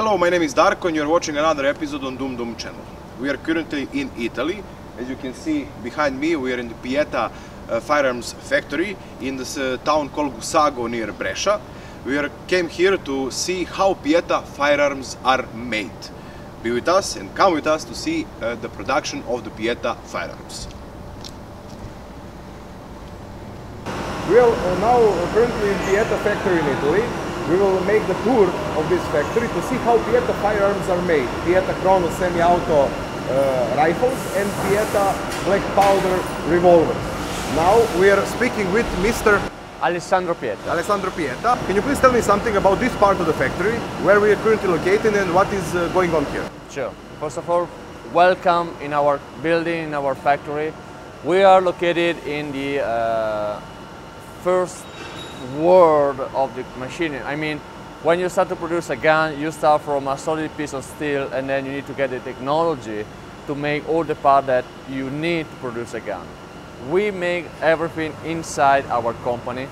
Hello, my name is Darko and you're watching another episode on Doom channel. We are currently in Italy. As you can see behind me, we are in the Pietta firearms factory in this town called Gusago near Brescia. Came here to see how Pietta firearms are made. Be with us and come with us to see the production of the Pietta firearms. We are now currently in Pietta factory in Italy. We will make the tour of this factory to see how Pietta firearms are made. Pietta Chrono semi-auto rifles and Pietta black powder revolvers. Now we are speaking with Mr. Alessandro Pietta. Alessandro Pietta. Can you please tell me something about this part of the factory, where we are currently located and what is going on here? Sure. First of all, welcome in our building, in our factory. We are located in the first world of the machining. I mean, when you start to produce a gun, you start from a solid piece of steel and then you need to get the technology to make all the parts that you need to produce a gun. We make everything inside our company.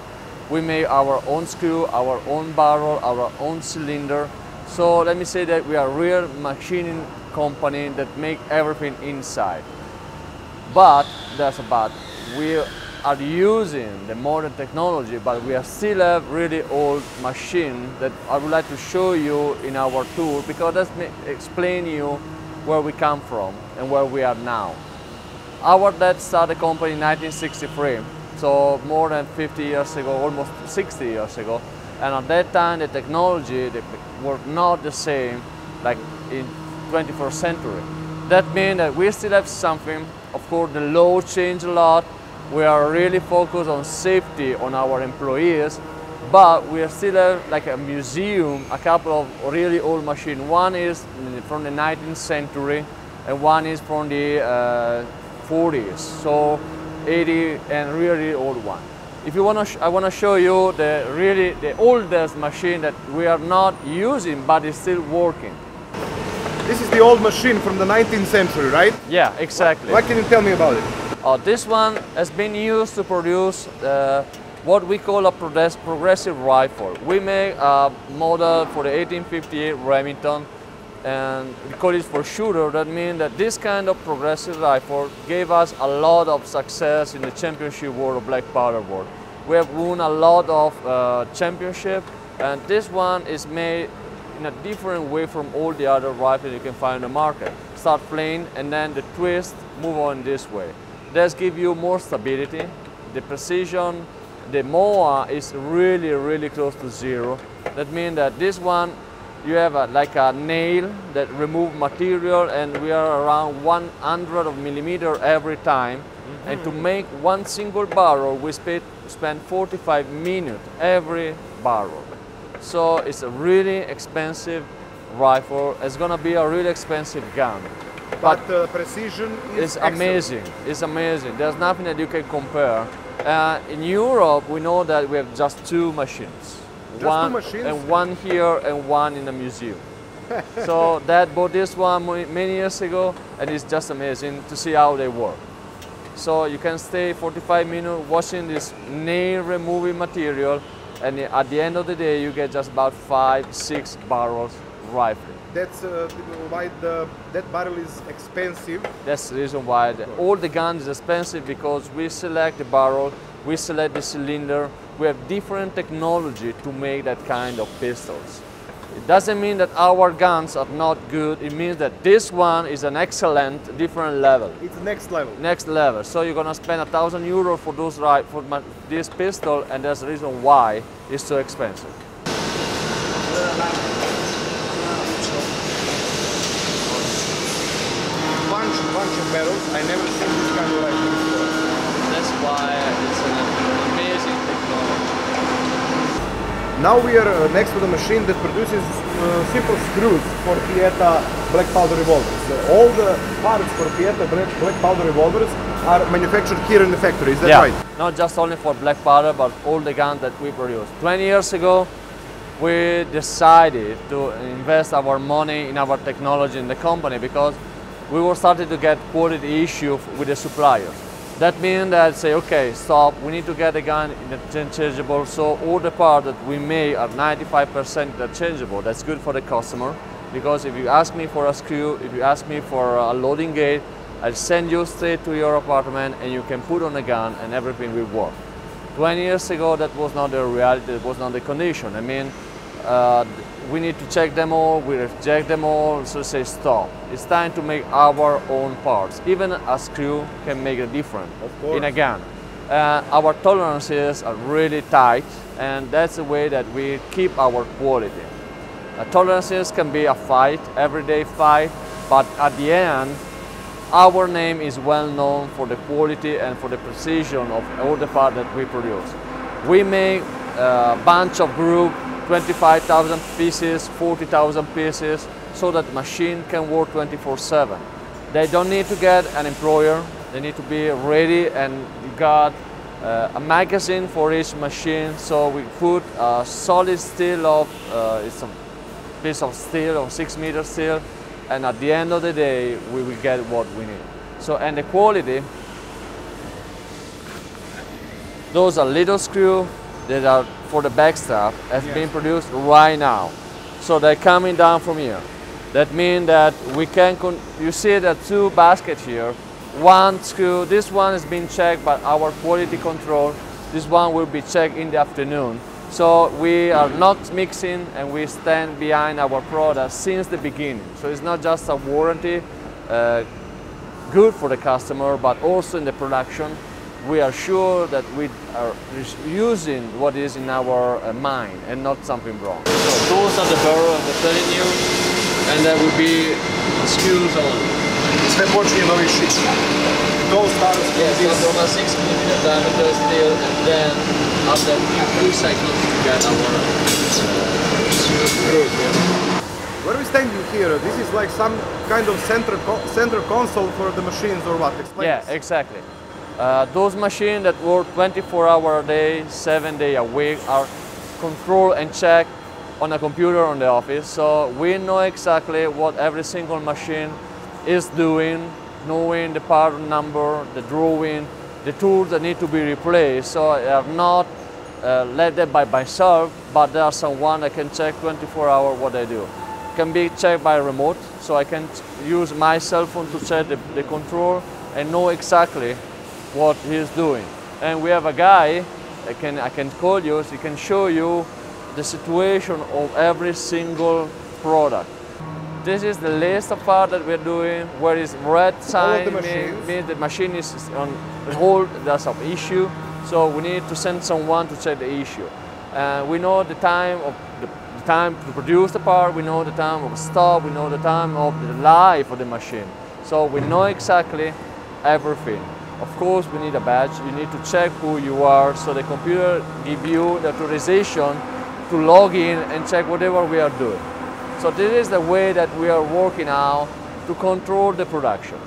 We make our own screw, our own barrel, our own cylinder. So let me say that we are a real machining company that make everything inside. But there's a but. We are using the modern technology, but we still have really old machine that I would like to show you in our tour, because that's explain you where we come from and where we are now. Our dad started the company in 1963, so more than 50 years ago, almost 60 years ago. And at that time, the technology were not the same like in 21st century. That means that we still have something. Of course, the law changed a lot. We are really focused on safety on our employees, but we still have like a museum, a couple of really old machines. One is from the 19th century and one is from the 40s, so 80 and really old one. If you want to, I want to show you the oldest machine that we are not using, but is still working. This is the old machine from the 19th century, right? Yeah, exactly. What can you tell me about it? This one has been used to produce what we call a progressive rifle. We make a model for the 1858 Remington, and we call it for shooter. That means that this kind of progressive rifle gave us a lot of success in the championship world of black powder world. We have won a lot of championship, and this one is made in a different way from all the other rifles you can find in the market. Start plain and then the twist, move on this way. This gives you more stability. The precision, the MOA is really close to zero. That means that this one, you have like a nail that remove material, and we are around 100 millimeter every time. Mm-hmm. And to make one single barrel, we spend 45 minutes every barrel. So it's a really expensive rifle. It's gonna be a really expensive gun. But precision is amazing. It's amazing. There's nothing that you can compare. In Europe, we know that we have just two machines. Two machines? And one here and one in the museum. So Dad bought this one many years ago, and it's just amazing to see how they work. So you can stay 45 minutes watching this nail removing material, and at the end of the day, you get just about 5-6 barrels rifle. That's why that barrel is expensive. That's the reason why all the guns is expensive, because we select the barrel, we select the cylinder, we have different technology to make that kind of pistols. It doesn't mean that our guns are not good, it means that this one is an excellent, different level. It's next level. Next level. So you're gonna spend €1,000 for this pistol, and that's the reason why it's so expensive. Bunch of barrels. I never seen this kind of rifle before. That's why it's an amazing technology. Now we are next to the machine that produces simple screws for Pietta black powder revolvers. All the parts for Pietta black powder revolvers are manufactured here in the factory, is that right? Not just only for black powder, but all the guns that we produce. 20 years ago, we decided to invest our money in our technology in the company, because we were starting to get quality issue with the suppliers. That means that say, okay, stop, we need to get a gun interchangeable, so all the parts that we make are 95% interchangeable. That's good for the customer. because if you ask me for a screw, if you ask me for a loading gate, I'll send you straight to your apartment and you can put on a gun and everything will work. 20 years ago, that was not the reality, that was not the condition. I mean, we need to check them all, we reject them all, so say stop. It's time to make our own parts. Even a screw can make a difference in a gun. Our tolerances are really tight, and that's the way that we keep our quality. Tolerances can be a fight, everyday fight, but at the end, our name is well known for the quality and for the precision of all the parts that we produce. We make a bunch of group, 25,000 pieces, 40,000 pieces, so that the machine can work 24/7. They don't need to get an employer, they need to be ready, and you got a magazine for each machine, so we put a solid steel of, it's a piece of steel, of 6 meter steel, and at the end of the day, we will get what we need. So, and the quality, those are little screws that are for the backstrap, has been produced right now. So they're coming down from here. That means that we can, you see the two baskets here. One screw, this one has been checked by our quality control. This one will be checked in the afternoon. So we are not mixing, and we stand behind our product since the beginning. So it's not just a warranty, good for the customer, but also in the production. We are sure that we are using what is in our mind and not something wrong. So those are the barrel I'm telling you, and there will be screws on. Sve počinje novi šit. Those stars from a 6 mm diameter steel, and then after a few cycles to get our screws. Where are we standing here? This is like some kind of center console for the machines, or what? Explain Yeah, this. exactly. Those machines that work 24 hours a day, 7 days a week are controlled and checked on a computer on the office. So we know exactly what every single machine is doing, knowing the part number, the drawing, the tools that need to be replaced. So I are not led them by myself, but there's someone that can check 24 hours what they do. Can be checked by remote, so I can use my cell phone to check the control and know exactly what he's doing. And we have a guy I can call you, so he can show you the situation of every single product. This is the list of parts that we're doing, where is red sign means the machine is on hold, there's some issue, so we need to send someone to check the issue. We know the time of the time to produce the part, we know the time of stop, we know the time of the life of the machine. So we know exactly everything. Of course, we need a badge. You need to check who you are, so the computer gives you the authorization to log in and check whatever we are doing. So this is the way that we are working now to control the production.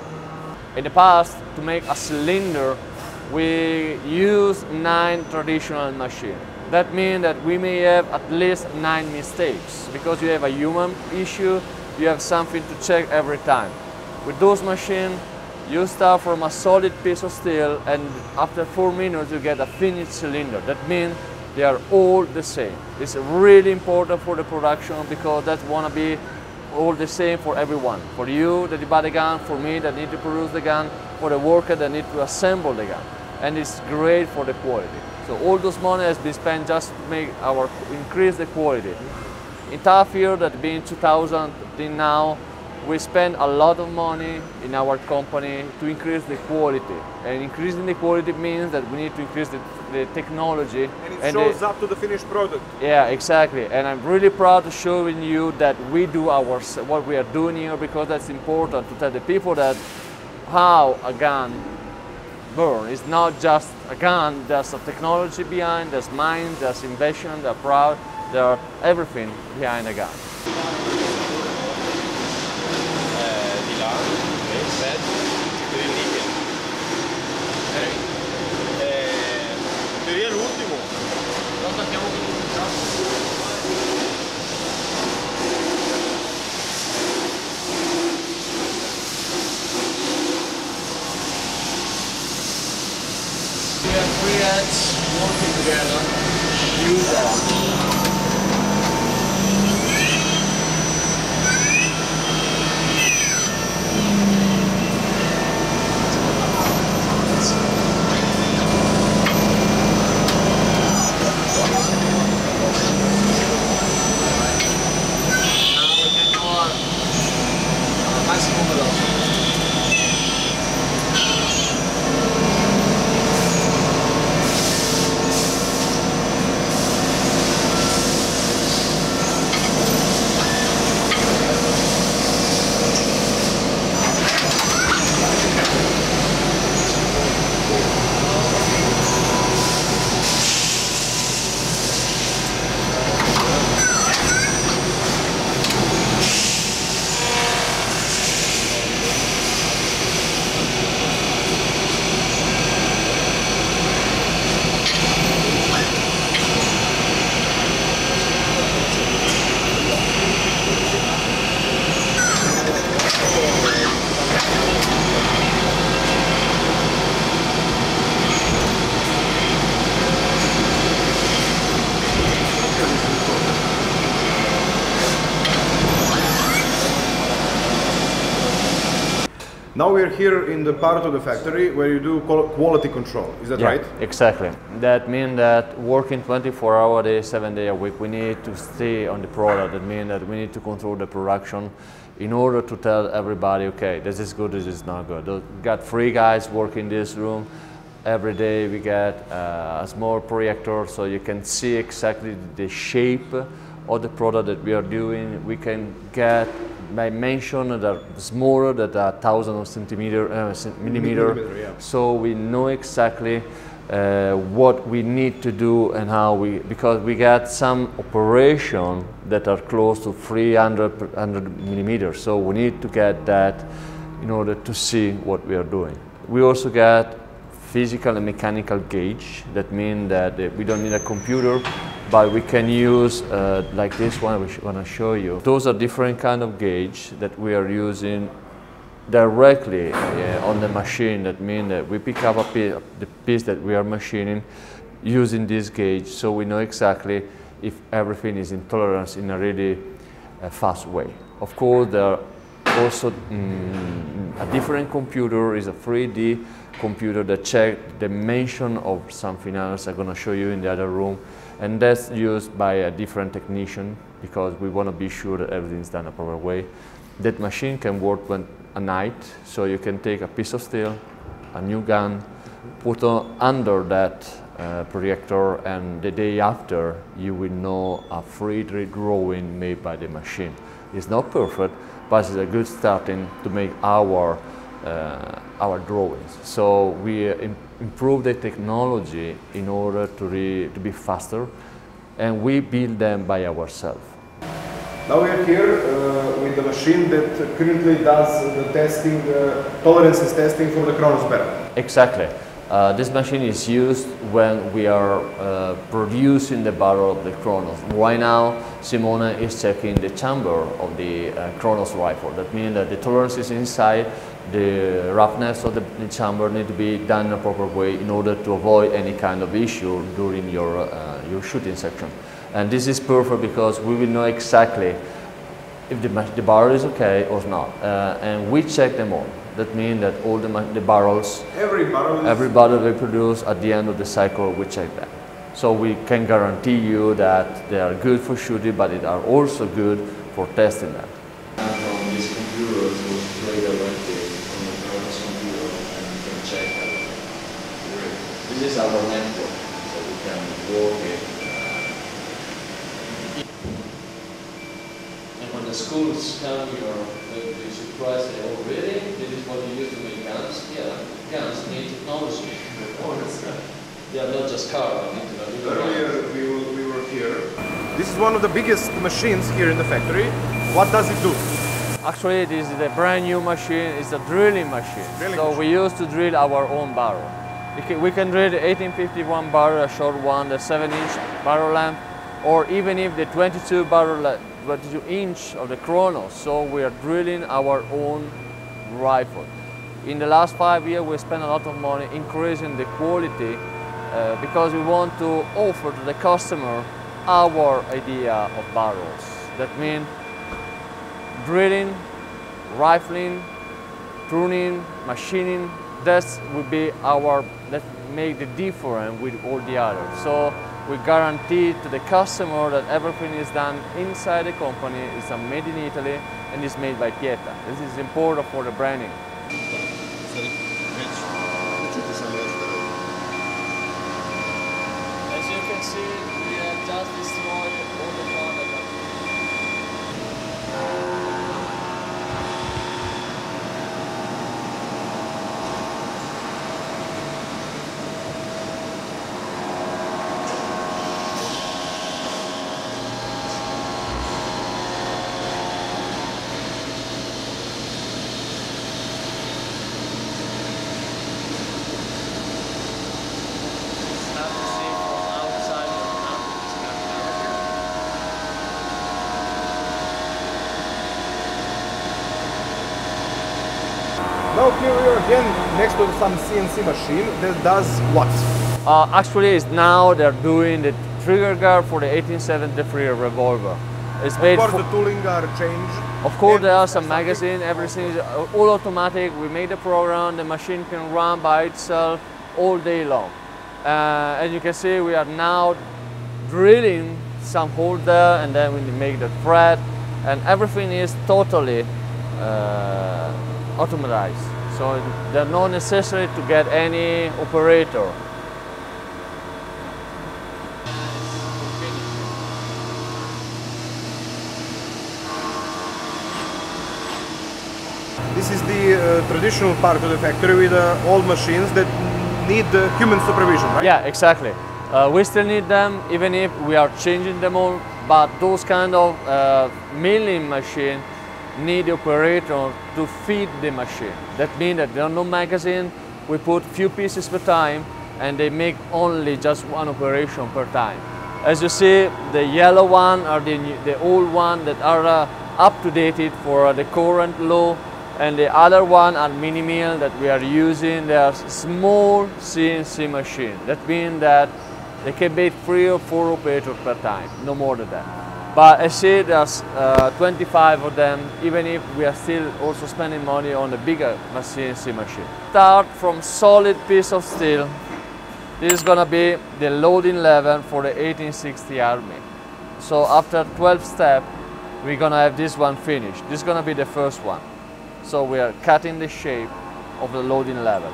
In the past, to make a cylinder, we use 9 traditional machines. That means that we may have at least 9 mistakes, because you have a human issue, you have something to check every time. With those machines, you start from a solid piece of steel, and after 4 minutes you get a finished cylinder. That means they are all the same. It's really important for the production, because that want to be all the same for everyone. For you that you buy the gun, for me that need to produce the gun, for the worker that need to assemble the gun. And it's great for the quality. So all those money has been spent just to make increase the quality. In tough year that being 2000 till now, we spend a lot of money in our company to increase the quality. And increasing the quality means that we need to increase the technology. And it shows up to the finished product. Yeah, exactly. And I'm really proud to showing you that we do what we are doing here, because that's important to tell the people that how a gun burns. It's not just a gun, there's a technology behind, there's mind, there's invention, there's proud, there's everything behind a gun. Teoria l'ultimo. Non sappiamo che we have 3 heads working together. Use that. Now we're here in the part of the factory where you do quality control, is that right? Exactly. That means that working 24 hours a day, 7 days a week, we need to stay on the product. That means that we need to control the production in order to tell everybody, okay, this is good, this is not good. We got 3 guys working in this room. Every day we get a small projector so you can see exactly the shape of the product that we are doing. We can get dimension that are smaller than 1,000 millimeter. Yeah. So we know exactly what we need to do and how because we got some operation that are close to 300 millimeters. So we need to get that in order to see what we are doing. We also got physical and mechanical gauge. That means that we don't need a computer, but we can use like this one which I want to show you. Those are different kind of gauge that we are using directly on the machine. That means that we pick up the piece that we are machining using this gauge, so we know exactly if everything is in tolerance in a really fast way. Of course, there are also a different computer is a 3D computer that checks the dimension of something else. I'm going to show you in the other room, and that's used by a different technician because we want to be sure that everything's done a proper way. That machine can work at night, so you can take a piece of steel, a new gun, put under that projector, and the day after you will know a 3D drawing made by the machine. It's not perfect, but it's a good starting to make our drawings. So we improve the technology in order to be faster, and we build them by ourselves. Now we are here with the machine that currently does the testing, tolerances testing for the Kronos barrel. Exactly. This machine is used when we are producing the barrel of the Kronos. Right now, Simona is checking the chamber of the Kronos rifle. That means that the tolerances inside, the roughness of the chamber need to be done in a proper way in order to avoid any kind of issue during your shooting section. And this is perfect because we will know exactly if the barrel is okay or not. And we check them all. That means that all the barrels, every barrel we produce at the end of the cycle, we check them. So we can guarantee you that they are good for shooting, but they are also good for testing them. From these computers, we play directly on the Kronos computer and can check everything. This is our network, so we can work it. And when the schools come here, they'll be surprised. Say, "Oh, really? This is what you use to make guns?" Yeah, guns need technology. They are not just cars. Earlier we were here. This is one of the biggest machines here in the factory. What does it do? Actually, this is a brand new machine. It's a drilling machine. We used to drill our own barrel. We can drill the 1851 barrel, a short one, the 7-inch barrel length, or even if the 22 inch of the Kronos. So we are drilling our own rifle. In the last 5 years, we spent a lot of money increasing the quality because we want to offer to the customer our idea of barrels. That means drilling, rifling, tuning, machining. That would be that make the difference with all the others. So we guarantee to the customer that everything is done inside the company. It's made in Italy and is made by Pietta. This is important for the branding. As you can see, we have just destroyed all the product. Now here we are again next to some CNC machine that does what? Actually, now they're doing the trigger guard for the 1873 Revolver. It's made Of course, the tooling are changed. Of course, there are some magazines, everything is all automatic. We made the program, the machine can run by itself all day long. As you can see, we are now drilling some hole there, and then we make the thread, and everything is totally automatized. So there's no necessity to get any operator. This is the traditional part of the factory with all machines that need human supervision, right? Yeah, exactly. We still need them, even if we are changing them all, but those kind of milling machine need the operator to feed the machine. That means that there are no magazine, we put few pieces per time, and they make only just one operation per time. As you see, the yellow one are the old one that are up to date for the current law, and the other one are mini mill that we are using. They are small CNC machine. That means that they can make 3 or 4 operators per time, no more than that. But I see there's 25 of them, even if we are still also spending money on a bigger CNC machine. Start from solid piece of steel. This is gonna be the loading level for the 1860 Army. So after 12 steps, we're gonna have this one finished. This is gonna be the first one. So we are cutting the shape of the loading level.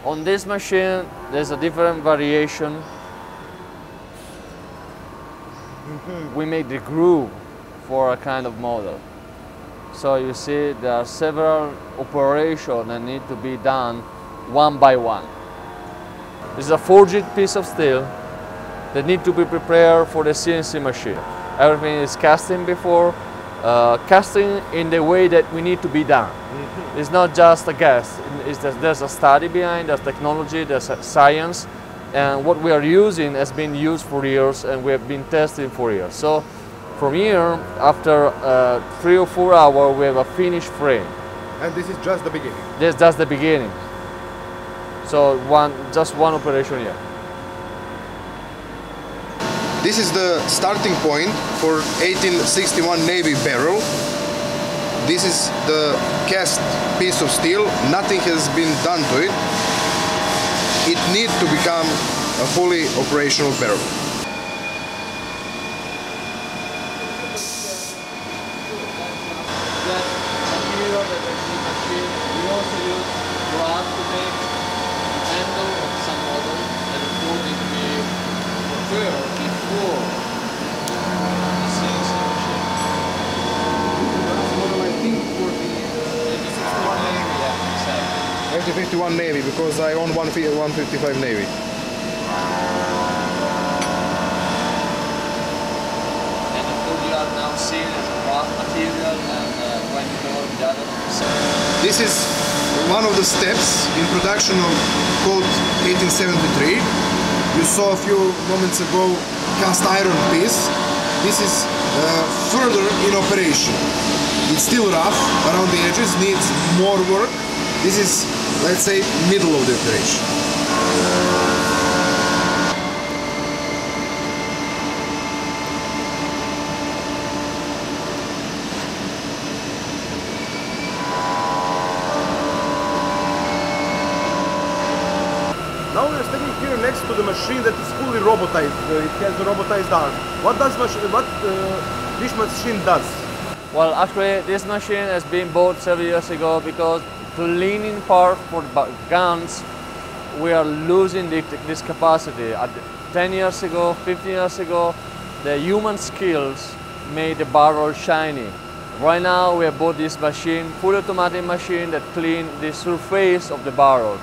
On this machine, there's a different variation. We make the groove for a kind of model. So you see there are several operations that need to be done one by one. This is a forged piece of steel that need to be prepared for the CNC machine. Everything is casting before, casting in the way that we need to be done. It's not just a guess, there's a study behind, there's technology, there's science, and what we are using has been used for years and we have been testing for years. So from here, after 3 or 4 hours, we have a finished frame. And this is just the beginning. This is just the beginning. So just one operation here. This is the starting point for 1861 Navy barrel. This is the cast piece of steel. Nothing has been done to it. It needs to become a fully operational barrel. The 51 Navy, because I own 155 Navy. And the food you are now seeing is raw material, and when you go the other. This is one of the steps in production of code 1873. You saw a few moments ago cast iron piece. This is further in operation. It's still rough around the edges, needs more work. This is, let's say, middle of the operation. Now we are standing here next to the machine that is fully robotized. It has a robotized arm. What this machine does? Well, actually, this machine has been bought several years ago because cleaning part for guns, we are losing this capacity. 10 years ago, 15 years ago, the human skills made the barrel shiny. Right now, we have bought this machine, full automatic machine that cleans the surface of the barrel.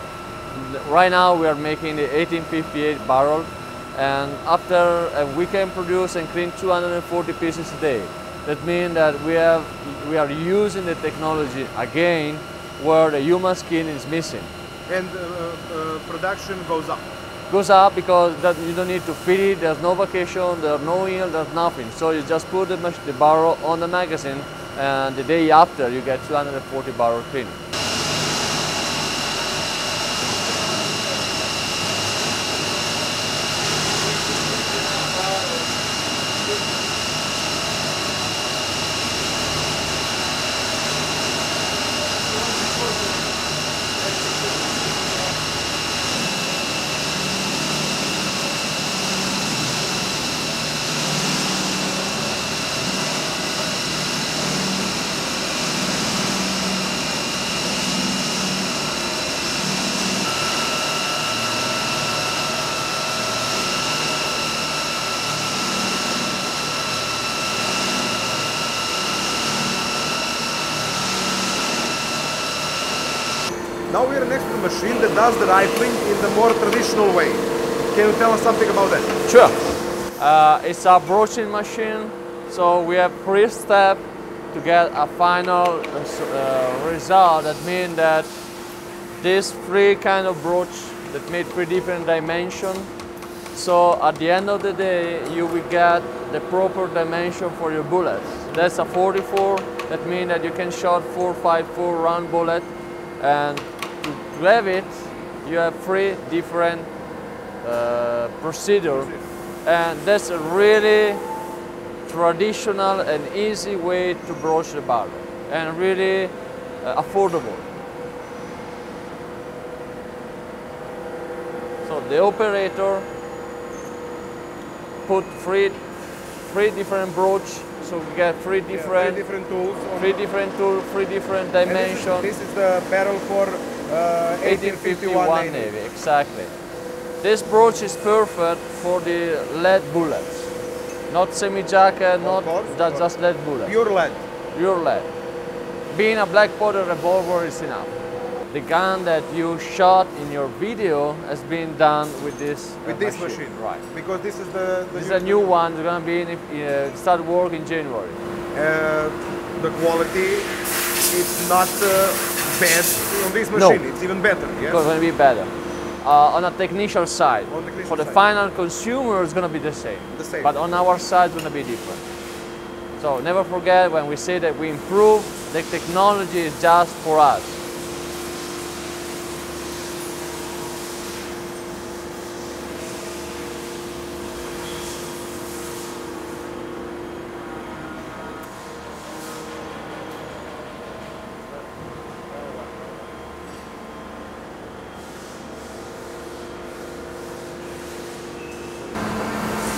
Right now, we are making the 1858 barrel, and after we can produce and clean 240 pieces a day. That means that we are using the technology again where the human skin is missing. And production goes up. Goes up because you don't need to feed it, there's no vacation, there's no yield, there's nothing. So you just put the barrel on the magazine, and the day after you get 240 barrel clean. Now we are next to the machine that does the rifling in the more traditional way. Can you tell us something about that? Sure. It's a broaching machine, so we have 3 steps to get a final result. That means that these 3 kind of brooch that made 3 different dimensions. So at the end of the day, you will get the proper dimension for your bullets. That's a 44. That means that you can shoot 4.54 round bullet, and to have it, you have 3 different procedures, and that's a really traditional and easy way to broach the barrel, and really affordable. So the operator put three different brooch, so we get 3 different, 3 different tools, 3 different dimensions. This is the barrel for 1851 Navy, exactly. This brooch is perfect for the lead bullets, not semi-jacket, not just lead bullets. Pure lead. Pure lead. Being a black powder revolver is enough. The gun that you shot in your video has been done with this machine. Right. Because this is the this is a new one. It's going to be start work in January. The quality is not bad on this machine. No. It's even better. It's going to be better. On a technical side, for the side. final consumer, it's going to be the same. But on our side, it's going to be different. So never forget, when we say that we improve, the technology is just for us.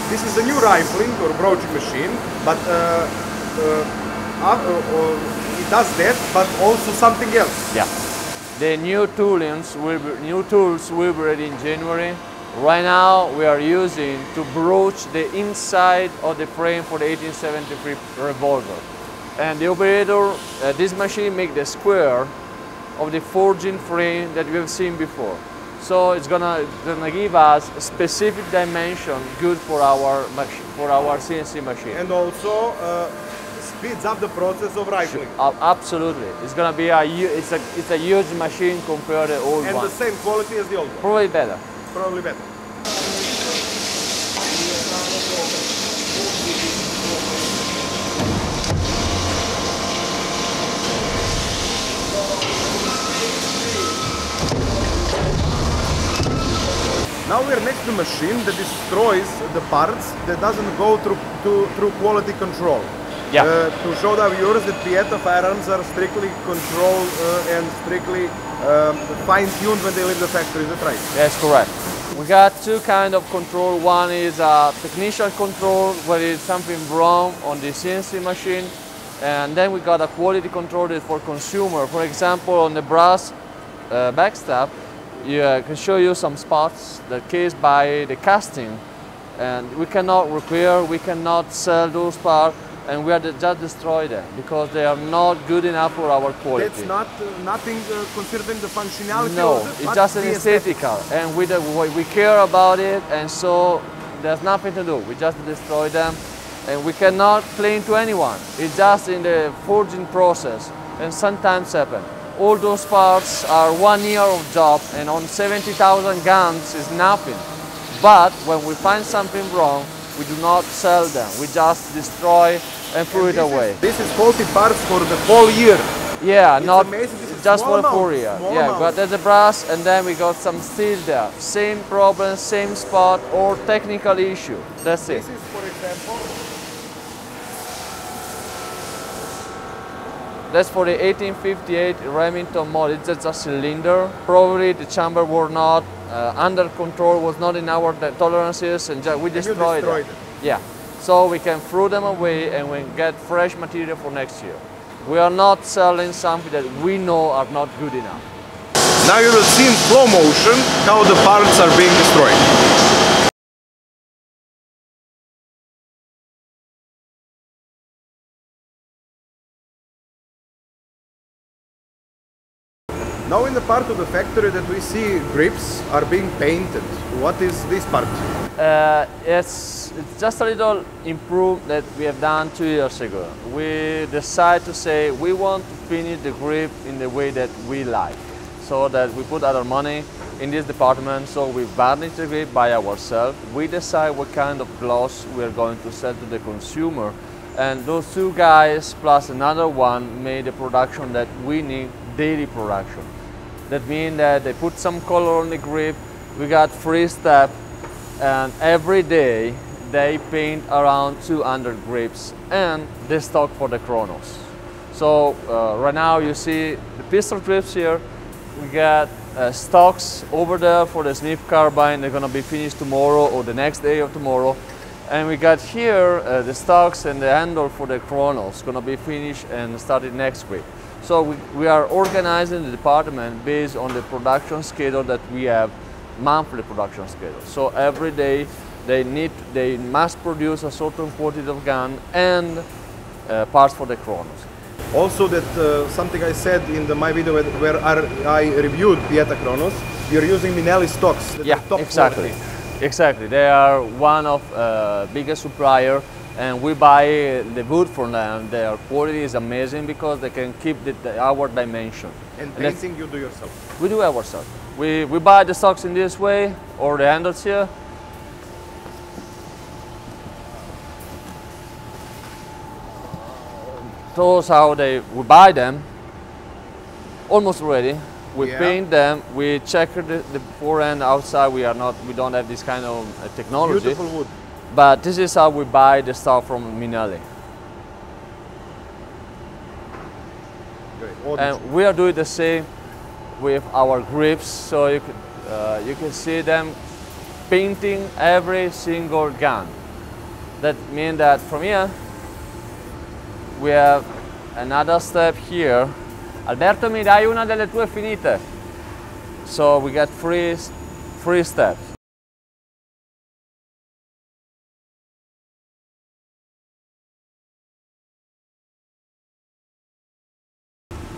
This is the new rifling or broaching machine, but it does that, but also something else. Yeah. The new tools will be ready in January. Right now we are using to broach the inside of the frame for the 1873 revolver. And the operator, this machine makes the square of the forging frame that we have seen before. So it's gonna give us a specific dimension good for our CNC machine. And also speeds up the process of rifling. Absolutely, it's gonna be it's a huge machine compared to the old one. And the same quality as the old one. Probably better. Probably better. Now we are next to a machine that destroys the parts that doesn't go through quality control. Yeah. To show the viewers that Pietta firearms are strictly controlled and strictly fine-tuned when they leave the factory. Is that right? That's correct. We got 2 kinds of control. One is a technician control, where it's something wrong on the CNC machine, and then we got a quality control that for consumer. For example, on the brass backstop, I can show you some spots that caused by the casting, and we cannot repair, we cannot sell those parts, and we are just destroy them because they are not good enough for our quality. That's not nothing considering the functionality. No, of it's just an aesthetical, and we care about it, and so there's nothing to do. We just destroy them, and we cannot claim to anyone. It's just in the forging process, and sometimes happen. All those parts are 1 year of job, and on 70,000 guns is nothing. But when we find something wrong, we do not sell them. We just destroy and throw it away. This is faulty parts for the whole year. Yeah, not amazing. just for the 4 year. Small Yeah, amount. but there's a brass, and then we got some steel there. Same problem, same spot, or technical issue. That's it. This is, for example, That's for the 1858 Remington model. It's just a cylinder. Probably the chamber were not under control, was not in our tolerances, and we destroyed them. Yeah, so we can throw them away and we get fresh material for next year. We are not selling something that we know are not good enough. now you will see in slow motion how the parts are being destroyed. Now in the part of the factory that we see grips are being painted. What is this part? It's just a little improvement that we have done 2 years ago. We decided to say we want to finish the grip in the way that we like, so that we put our money in this department. So we varnish the grip by ourselves. We decide what kind of gloss we are going to sell to the consumer, and those two guys plus another one made a production that we need, daily production. That means that they put some color on the grip. We got 3 steps, and every day they paint around 200 grips, and they stock for the Chronos. So right now you see the pistol grips here. We got stocks over there for the Smith carbine. They're gonna be finished tomorrow or the next day of tomorrow. And we got here the stocks and the handle for the Chronos, gonna be finished and started next week. So we are organizing the department based on the production schedule that we have, monthly production schedule. So every day they must produce a certain quantity of gun and parts for the Chronos. Also that something I said in my video where I reviewed Pietta Chronos, you're using Minelli stocks. That Yeah, are top exactly. quality. Exactly. They are one of biggest supplier, and we buy the wood from them. Their quality is amazing because they can keep our dimension. And painting you do yourself? We do ourselves. We buy the stocks in this way, or the handles here. Those how we buy them, almost ready. We paint them. We check the before and outside. We don't have this kind of technology. Beautiful wood. But this is how we buy the stuff from Minelli. Great. And we are doing the same with our grips. So you can see them painting every single gun. That means that from here we have another step here. Alberto, mi dai una delle tue finite? So we got three steps.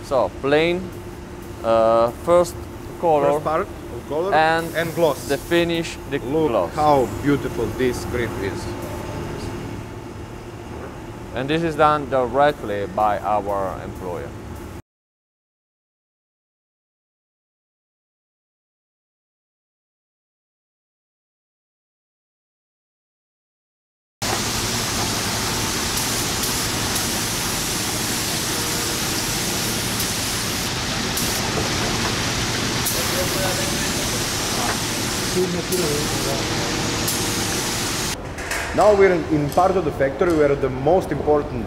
So plain, first color, First part of color and gloss. the finish, the Look gloss. how beautiful this grip is. And this is done directly by our employer. Now we're in part of the factory where the most important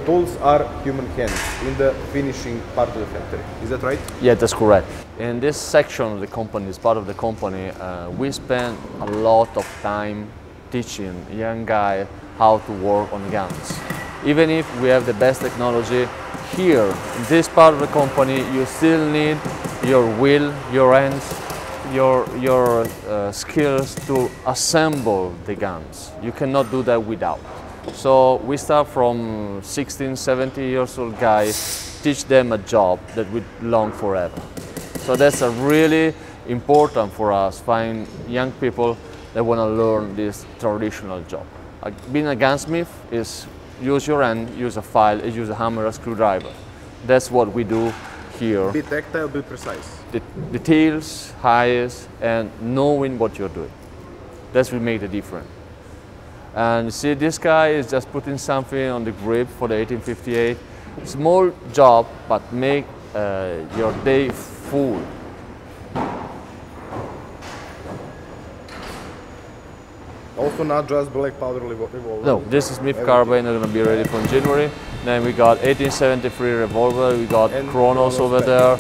tools are human hands in the finishing part of the factory. Is that right? Yeah, that's correct. In this section of the company, this part of the company, we spend a lot of time teaching young guys how to work on guns. Even if we have the best technology, here, in this part of the company, you still need your will, your hands, your skills to assemble the guns. You cannot do that without. So we start from 16, 17 years old guys, teach them a job that will long forever. So that's a really important for us, find young people that want to learn this traditional job. Being a gunsmith is use your hand, use a file, use a hammer, a screwdriver. That's what we do here. Be tactile, be precise. The details, highs, and knowing what you're doing. That's what make the difference. And you see, this guy is just putting something on the grip for the 1858. Small job, but make your day full. Also not just black powder revolver. No, this is Smith carbine, going to be ready from January. Then we got 1873 revolver, we got Chronos over there.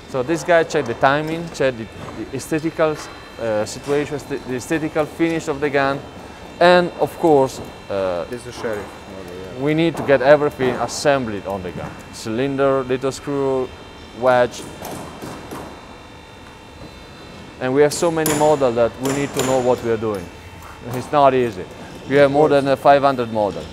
So this guy checked the timing, checked the aesthetical situation, the aesthetical finish of the gun, and of course, This is sheriff. we need to get everything assembled on the gun. Cylinder, little screw, wedge. And we have so many models that we need to know what we are doing. It's not easy. We have more than 500 models.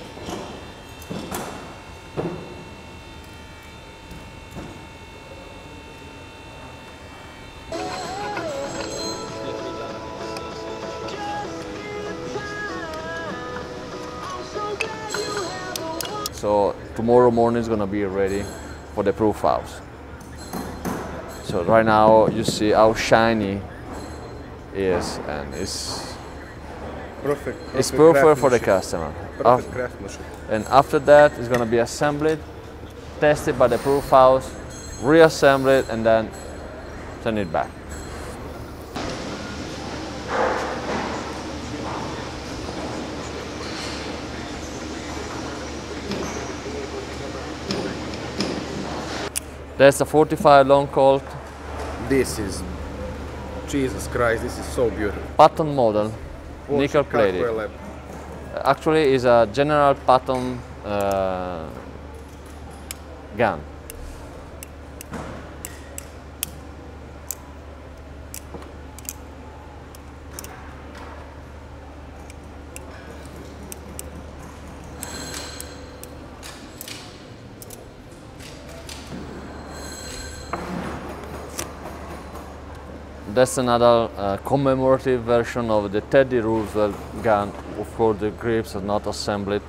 So tomorrow morning is going to be ready for the proof house. So right now you see how shiny it is, and it's perfect for the customer. Perfect craftsmanship. And after that, it's going to be assembled, tested by the proof house, reassembled, and then send it back. That's a 45 long Colt. This is, Jesus Christ, this is so beautiful. Patton model, nickel plated. Actually, is a General Patton gun. That's another commemorative version of the Teddy Roosevelt gun. Of course, the grips are not assembled,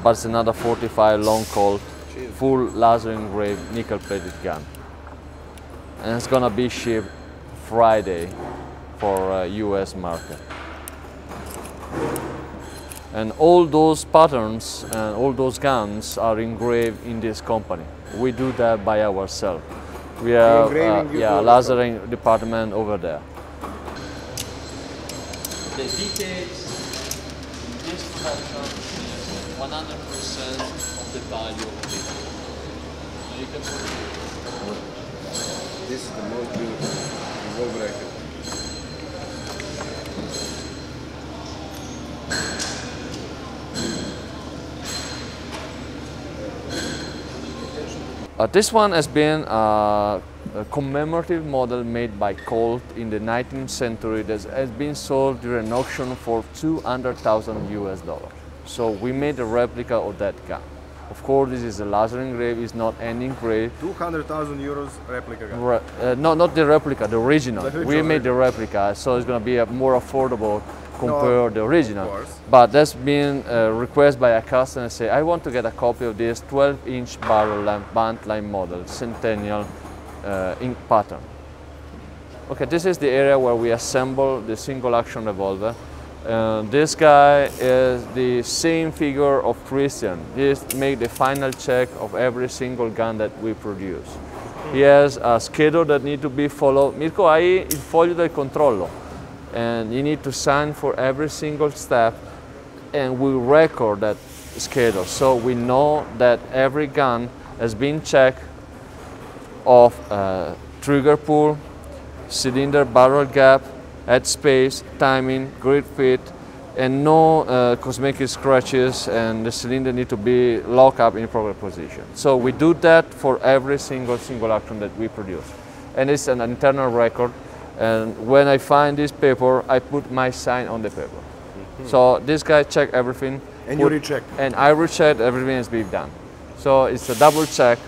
but it's another 45 long Colt, full laser engraved nickel plated gun. And it's gonna be shipped Friday for US market. And all those patterns and all those guns are engraved in this company. We do that by ourselves. We have a lasering department over there. The details in this production is 100% of the value of it. So you can This is the most beautiful revolver I have. This one has been a commemorative model made by Colt in the 19th century that has been sold during an auction for $200,000 US. So we made a replica of that gun. Of course, this is a laser engraved, it's not any engraved. 200,000 euros replica gun. No, not the replica, the original. We made the replica, so it's going to be more affordable compared to the original. But that's been requested by a customer, say, I want to get a copy of this 12-inch barrel lamp band line model, Centennial ink pattern. Okay, this is the area where we assemble the single action revolver. This guy is the same figure of Christian. He makes the final check of every single gun that we produce. He has a schedule that needs to be followed. Mirko, hai il foglio del controllo. And you need to sign for every single step, and we record that schedule. So we know that every gun has been checked of trigger pull, cylinder barrel gap, head space, timing, grip fit, and no cosmetic scratches, and the cylinder need to be locked up in proper position. So we do that for every single action that we produce. And it's an internal record. And when I find this paper, I put my sign on the paper. So this guy checked everything. And you recheck. And I rechecked everything has been done. So it's a double check,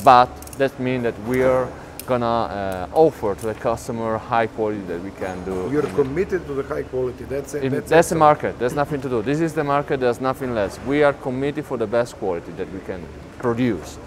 but that means that we are gonna offer to the customer high quality that we can do. You're committed to the high quality. That's the market. There's nothing to do. This is the market. There's nothing less. We are committed for the best quality that we can produce.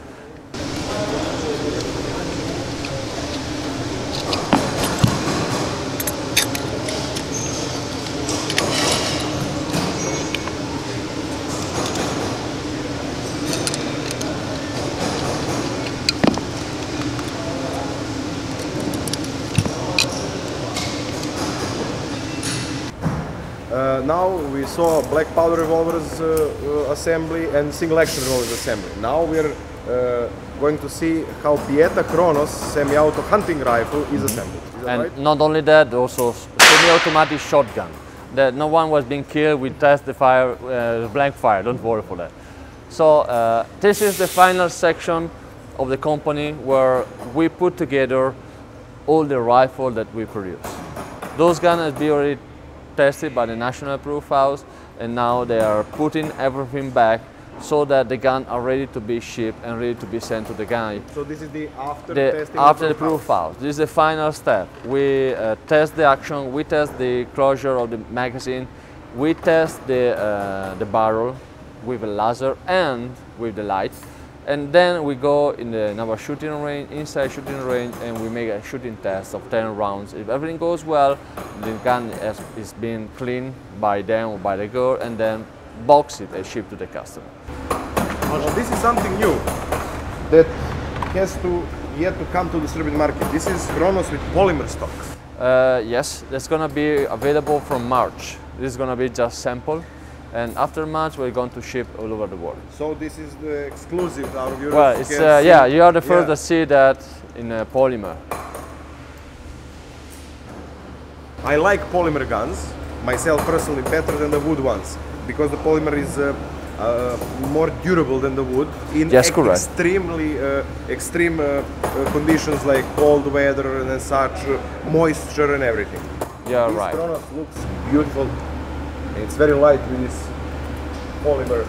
Now we saw black powder revolvers assembly and single action revolvers assembly. Now we are going to see how Pietta Kronos semi-auto hunting rifle is assembled. Is that and right? not only that, also semi-automatic shotgun. That no one was being killed. We test the fire, blank fire. Don't worry for that. So this is the final section of the company where we put together all the rifles that we produce. Those guns have been already tested by the National Proof House, and now they are putting everything back so that the gun are ready to be shipped and ready to be sent to the guy. So this is the after testing after the proof house. This is the final step. We test the action, we test the closure of the magazine, we test the barrel, with a laser and with the light. And then we go in our shooting range, inside shooting range, and we make a shooting test of 10 rounds. If everything goes well, the gun is being cleaned by them or by the girl, and then box it and ship to the customer. Well, this is something new that has yet to come to the Serbian market. This is Kronos with polymer stock. Yes, that's going to be available from March. This is going to be just sample. And after March, we're going to ship all over the world. So this is the exclusive out of Europe. Well, it's yeah, you are the first to see that in polymer. I like polymer guns, myself personally, better than the wood ones, because the polymer is more durable than the wood in extreme conditions like cold weather and such, moisture and everything. Yeah, this right. Kronos looks beautiful. It's very light with this polymer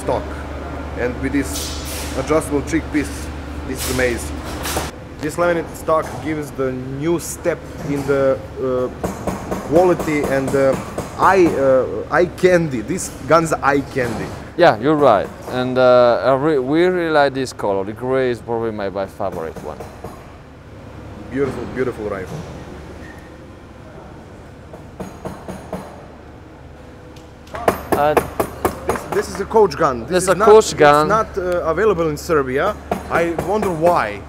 stock, and with this adjustable cheek piece, this is amazing. This laminated stock gives the new step in the quality and eye candy. This gun's eye candy. Yeah, you're right. And we really like this color. The gray is probably my favorite one. Beautiful, beautiful rifle. This is a coach gun. This is a coach gun. It's not available in Serbia. I wonder why.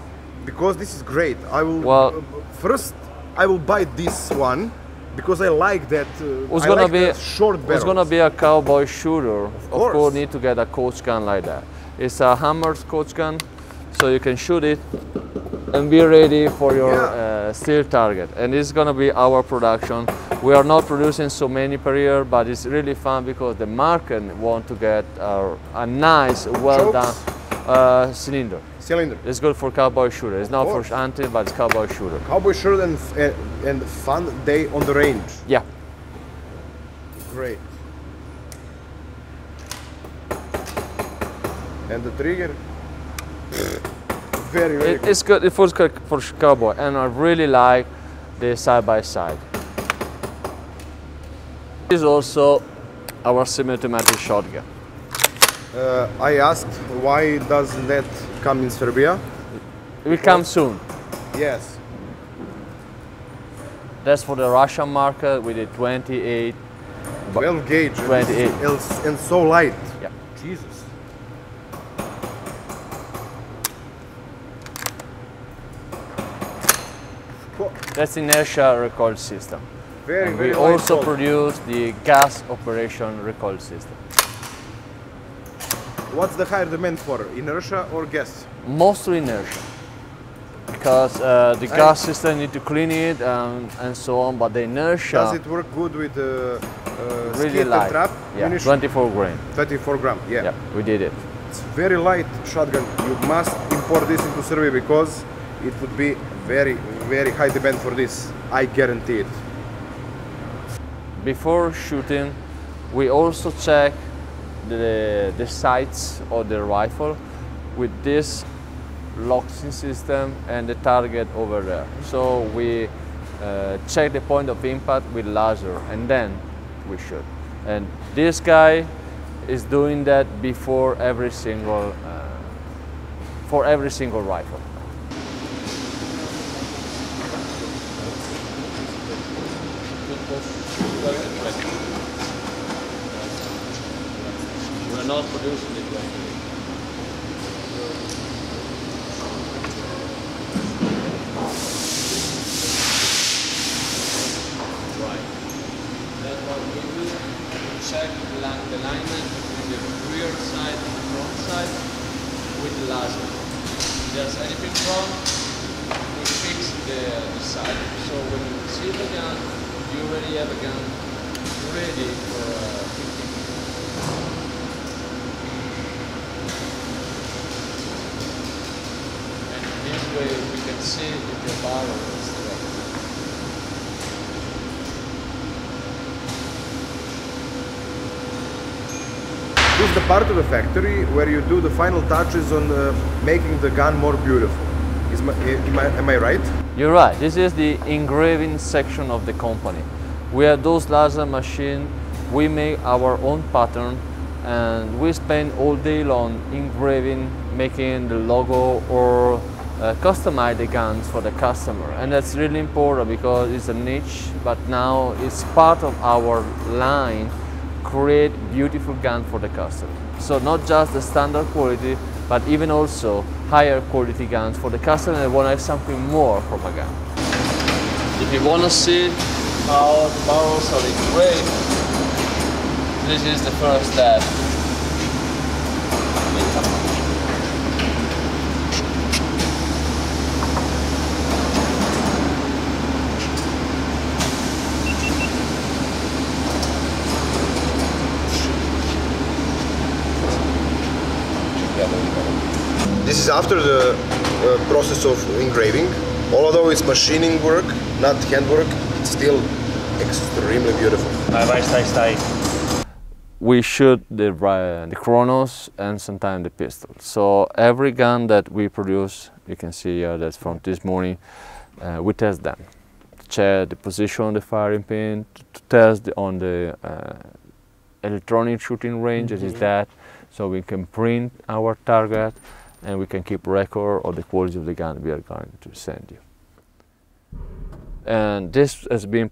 Because this is great. I will first I will buy this one because I like that. Short barrels. It's gonna be a cowboy shooter. Of course, need to get a coach gun like that. It's a hammered coach gun, so you can shoot it and be ready for your steel target. And this is gonna be our production. We are not producing so many per year, but it's really fun because the market want to get a nice, well done cylinder. It's good for cowboy shooter. It's not for hunting, but it's cowboy shooter. Cowboy shooter and fun day on the range. Yeah. Great. And the trigger. Very cool. It's good for cowboy, and I really like the side by side. This is also our semi-automatic shotgun. I asked why doesn't that come in Serbia? It will come soon. Yes. That's for the Russian market with the 28. 12 gauge. 28. And so light. Yeah. Jesus. That's inertia recoil system. We also produce the gas operation recoil system. What's the higher demand for, inertia or gas? Mostly inertia, because the gas system need to clean it and so on. But the inertia. Does it work good with really light? Trap? Yeah, 24 grain. 24 gram. Yeah. Yeah, we did it. It's very light shotgun. You must import this into Serbia because it would be very, very high demand for this. I guarantee it. Before shooting, we also check the sights of the rifle with this locking system and the target over there. So we check the point of impact with laser and then we shoot. And this guy is doing that before every single rifle. We're not producing it right now. Right. That's what we do. We check the alignment between the rear side and the front side with the laser. If there's anything wrong, we fix the side. So when you see the gun, you already have a gun ready for this way we can see if the barrel is correct. This is the part of the factory where you do the final touches on making the gun more beautiful. Am I right? You're right. This is the engraving section of the company. We have those laser machines. We make our own pattern. and we spend all day long engraving, making the logo or customize the guns for the customer. And that's really important because it's a niche, but now it's part of our line, create beautiful gun for the customer. So not just the standard quality, but even also higher quality guns for the customer that want to have something more from a gun. If you want to see how the barrels are engraved, this is the first step. This is after the process of engraving. Although it's machining work, not handwork, it's still extremely beautiful. We shoot the chronos and sometimes the pistol. So every gun that we produce, you can see here that's from this morning, we test them. Check the position of the firing pin, to test on the electronic shooting range, it is that, so we can print our target and we can keep record of the quality of the gun we are going to send you. And this has been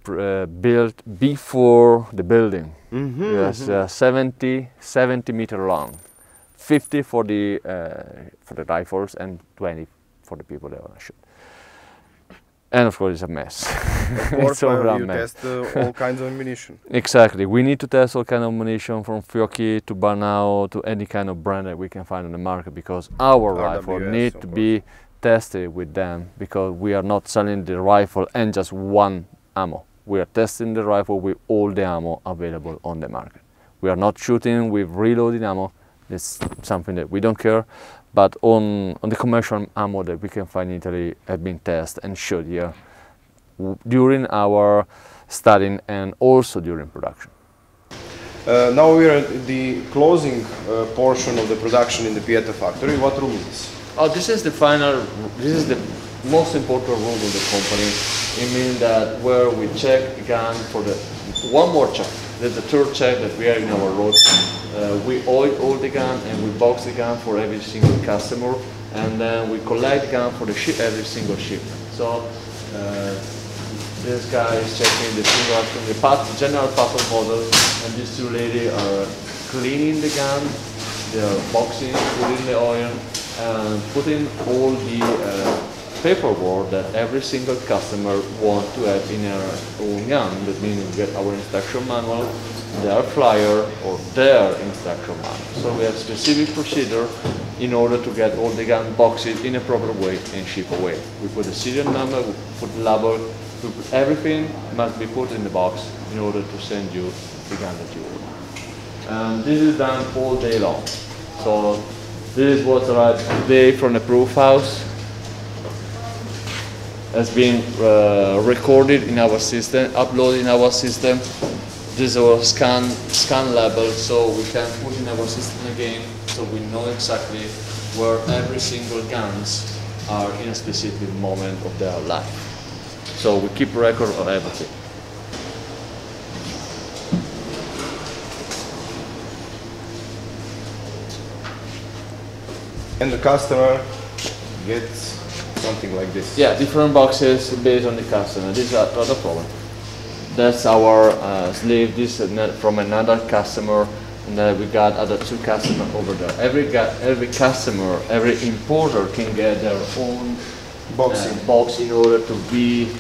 built before the building. It's 70 meter long, 50 for the rifles and 20 for the people that want to shoot. And of course it's a mess. Of course, you test all kinds of ammunition. Exactly. We need to test all kinds of ammunition from Fiocchi to Barnau to any kind of brand that we can find on the market, because our rifle need to be tested with them, because we are not selling the rifle and just one ammo. We are testing the rifle with all the ammo available on the market. We are not shooting with reloaded ammo. It's something that we don't care. But on the commercial ammo that we can find in Italy have been tested and shot here during our studying and also during production. Now we are at the closing portion of the production in the Pietta factory. What room is this? Oh, this is the final, this is the most important room of the company. It means that where we check the gun for the, one more check, that's the third check that we are in our road. We oil the gun and we box the gun for every single customer, and then we collect the gun for the every single shipment. So this guy is checking the general part of model, and these two ladies are cleaning the gun, they are boxing, putting the oil, and putting all the paperwork that every single customer wants to have in their own gun. That means we get our instruction manual, their flyer, or their instruction manual. So we have specific procedure in order to get all the gun boxes in a proper way and ship away. We put the serial number, we put the label, we put everything must be put in the box in order to send you the gun that you want. This is done all day long. So this is what arrived today from the proof house. Has been recorded in our system, uploaded in our system. This is our scan label, so we can put in our system again, so we know exactly where every single guns are in a specific moment of their life. So we keep record of everything. And the customer gets something like this. Yeah, different boxes based on the customer. This is not a problem. That's our sleeve. This is from another customer, and then we got other two customers over there. Every customer, every importer can get their own box in order to be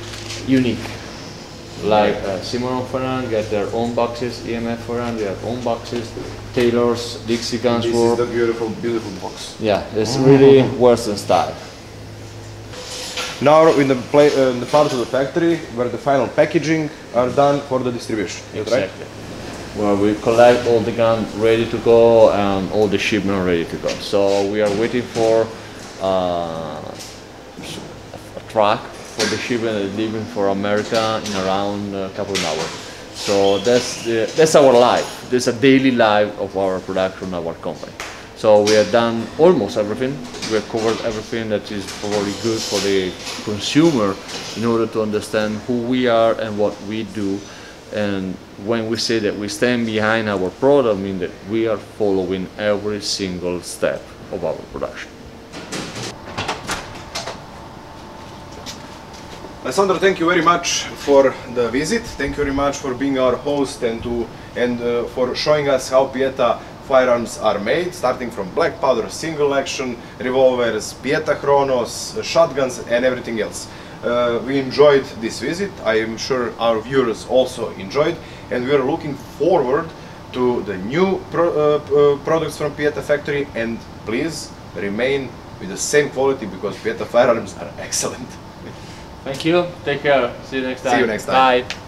unique. Like Simon Ferran get their own boxes, EMF Ferran their own boxes, Taylor's, Dixie Guns. This is the beautiful, beautiful box. Yeah, it's really Western style. Now in the part of the factory where the final packaging are done for the distribution. Exactly. Right? Where we collect all the guns ready to go and all the shipment ready to go. So we are waiting for a truck for the shipment that is leaving for America in around a couple of hours. So that's our life. That's a daily life of our production, our company. So we have done almost everything. We have covered everything that is probably good for the consumer in order to understand who we are and what we do. And when we say that we stand behind our product, I mean that we are following every single step of our production. Alessandro, thank you very much for the visit. Thank you very much for being our host and for showing us how Pietta firearms are made, starting from black powder, single action, revolvers, Pietta chronos, shotguns and everything else. We enjoyed this visit. I am sure our viewers also enjoyed, and we are looking forward to the new products from Pietta factory, and please remain with the same quality because Pietta firearms are excellent. Thank you. Take care. See you next time. See you next time. Bye.